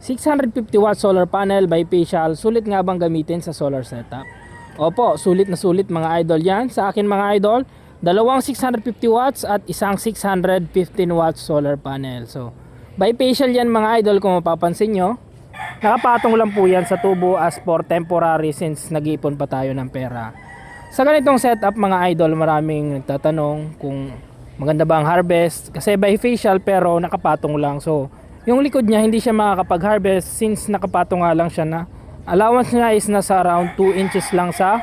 650 watt solar panel bifacial, sulit nga bang gamitin sa solar setup? Opo, sulit na sulit mga idol yan. Sa akin mga idol, dalawang 650 watts at isang 615 watts solar panel. So, bifacial yan mga idol kung mapapansin nyo. Nakapatong lang po yan sa tubo as for temporary since nag-iipon pa tayo ng pera. Sa ganitong setup mga idol, maraming nagtatanong kung maganda ba ang harvest. Kasi bifacial pero nakapatong lang. So, yung likod niya hindi siya makakapag-harvest since nakapatong nga lang siya na. Allowance niya is nasa around 2 inches lang sa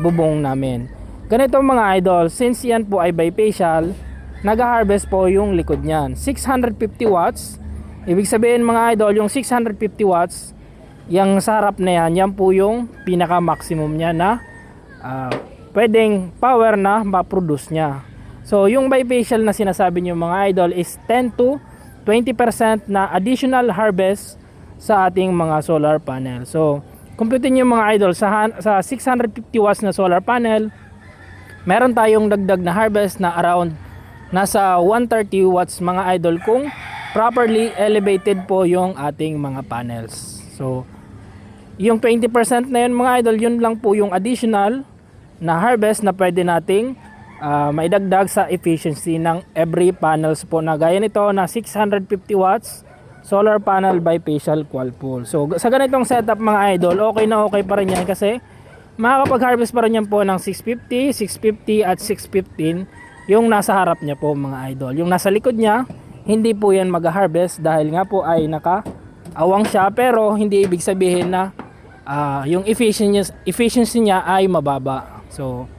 bubong namin. Ganito mga idol, since yan po ay bifacial, nag-harvest po yung likod niyan. 650 watts. Ibig sabihin mga idol, yung 650 watts, yung sa harap na yan, yan po yung pinaka maximum niya na pwedeng power na ma-produce niya. So yung bifacial na sinasabi niyo mga idol is 10 to 20% na additional harvest sa ating mga solar panel. So, computin nyo mga idol, sa 650 watts na solar panel, meron tayong dagdag na harvest na around nasa 130 watts mga idol kung properly elevated po yung ating mga panels. So, yung 20% na yun mga idol, yun lang po yung additional na harvest na pwede nating maidagdag sa efficiency ng every panels po na gaya nito na 650 watts solar panel bifacial quad pole. So sa ganitong setup mga idol, okay na okay pa rin yan kasi makakapag-harvest pa rin yan po ng 650, 650 at 615 yung nasa harap niya po mga idol. Yung nasa likod niya, hindi po yan mag-harvest dahil nga po ay naka-awang siya, pero hindi ibig sabihin na yung efficiency niya ay mababa. So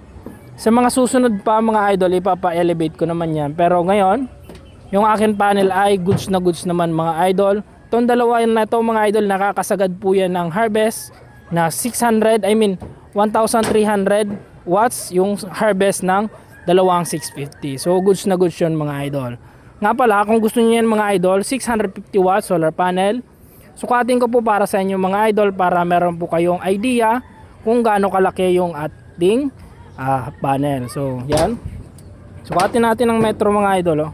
sa mga susunod pa mga idol, ipapa-elevate ko naman yan. Pero ngayon, yung akin panel ay goods naman mga idol. Itong dalawa na ito mga idol, nakakasagad po yan ng harvest na 1,300 watts yung harvest ng dalawang 650. So goods na goods yun mga idol. Nga pala, kung gusto niyo yan mga idol, 650 watts solar panel, sukatin ko po para sa inyo mga idol para meron po kayong idea kung gaano kalaki yung ating panel. So yan, sukatin natin ng metro mga idol.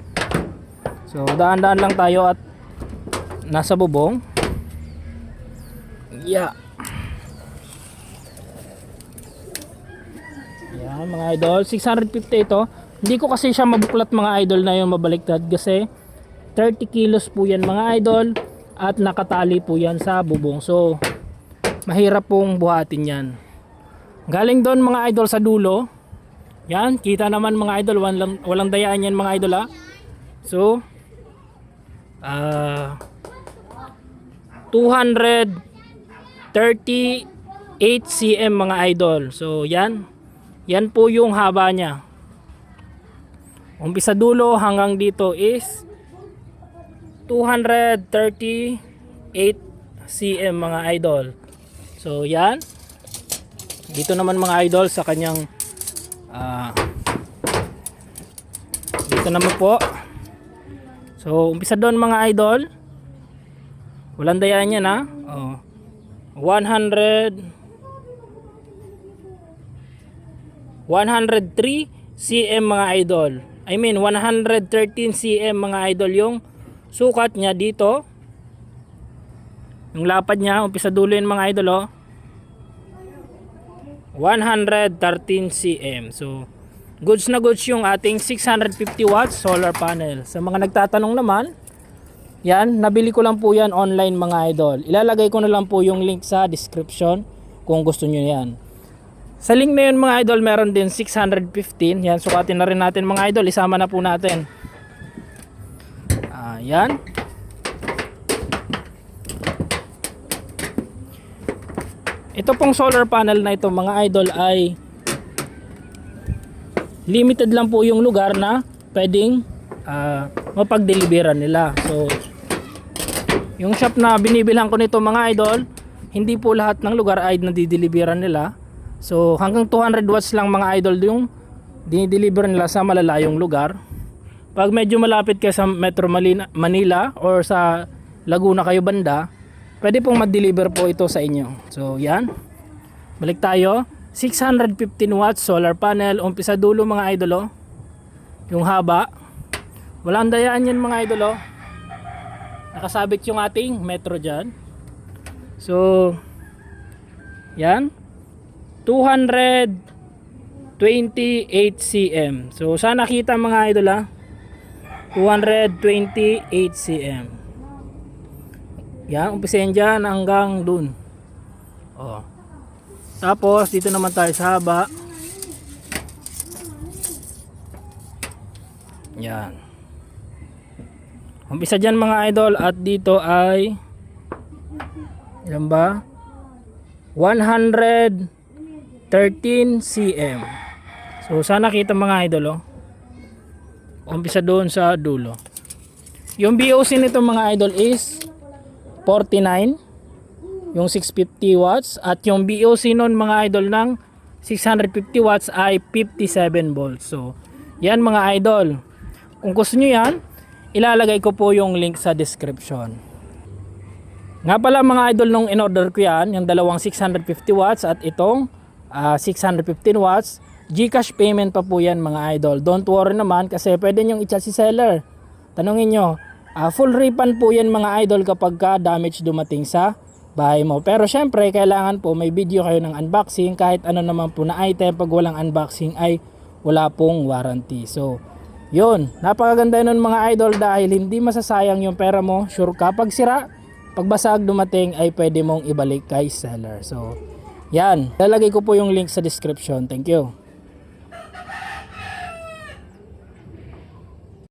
So daan-daan lang tayo at nasa bubong. Yeah. Yan mga idol, 650 ito. Hindi ko kasi siya mabuklat mga idol na yung mabaliktad kasi 30 kilos po yan mga idol at nakatali po yan sa bubong. So mahirap pong buhatin yan. Galing doon mga idol sa dulo. Yan, kita naman mga idol, walang dayaan yan mga idol . So 238 cm mga idol. So yan po yung haba niya. Umpisa dulo hanggang dito is 238 cm mga idol. So yan. Dito naman mga idol sa kanyang dito naman po. So umpisa doon mga idol, walang dayaan yan 103 cm mga idol. I mean 113 cm mga idol yung sukat niya dito. Yung lapad niya, umpisa dulo yun mga idol 113 cm. So goods na goods yung ating 650 watts solar panel. Sa mga nagtatanong naman, yan, nabili ko lang po yan online mga idol. Ilalagay ko na lang po yung link sa description kung gusto nyo yan. Sa link na yun mga idol, meron din 615. Yan, sukatin na rin natin mga idol. Isama na po natin. Yan. Ito pong solar panel na ito mga idol ay limited lang po yung lugar na pwedeng mapag-deliveran nila. So yung shop na binibilhan ko nito mga idol, hindi po lahat ng lugar ay nadideliveran nila. So hanggang 200 watts lang mga idol yung dinideliver nila sa malalayong lugar. Pag medyo malapit kayo sa Metro Manila or sa Laguna kayo banda, pwede pong ma-deliver po ito sa inyo. So yan, balik tayo. 615 watts solar panel, umpisa dulo mga idol . Yung haba, walang dayaan yan mga idol . nakasabit yung ating metro dyan. So yan, 228 cm. So sana kita mga idol ha, 228 cm. Yan, umpisahan dyan hanggang dun. Oh. Tapos dito naman tayo sa haba. Yan. Umpisa dyan mga idol, at dito ay ilan ba? 113 cm. So sana kita mga idol, oh. Umpisa doon sa dulo. Yung BOC nito mga idol is 49, yung 650 watts, at yung BOC nun mga idol ng 650 watts ay 57 volts. So yan mga idol, kung gusto nyo yan, ilalagay ko po yung link sa description. Nga pala mga idol, nung in-order ko yan, yung dalawang 650 watts at itong 615 watts, GCash payment pa po yan mga idol. Don't worry naman kasi pwede nyong i-chat si seller. Tanungin nyo, full refund po yan mga idol kapag ka damage dumating sa bahay mo. Pero syempre kailangan po may video kayo ng unboxing. Kahit ano naman po na item, pag walang unboxing ay wala pong warranty. So yun, napakaganda nun mga idol dahil hindi masasayang yung pera mo. Sure ka, pag sira, pag basag dumating ay pwede mong ibalik kay seller. So yan, lalagay ko po yung link sa description. Thank you.